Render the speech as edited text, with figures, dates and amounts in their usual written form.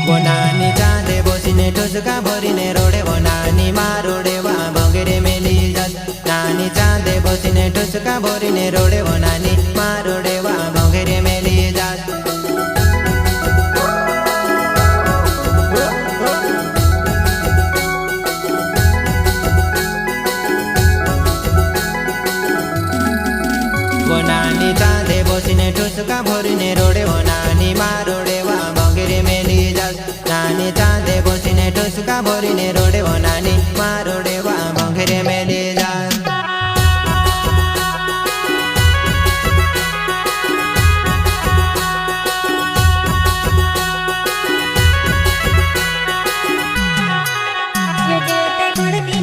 वनानी चांदे बसीने ठुसका भरीने रोडे वनानी मारोडे वा भंगेरे मेली जास नानी चांदे बसीने ठुसका भरीने रोडे वनानी मारोडे वा भंगेरे मेली जास वनानी चांदे बसीने ठुसका भरीने रोडे वनानी मारोडे वा भंगेरे मेली जास नानी चांदे बसीने ठुसका भरीने रोडे वनानी मारोडे वा भंगेरे मेली जास ये जेते गुड़ती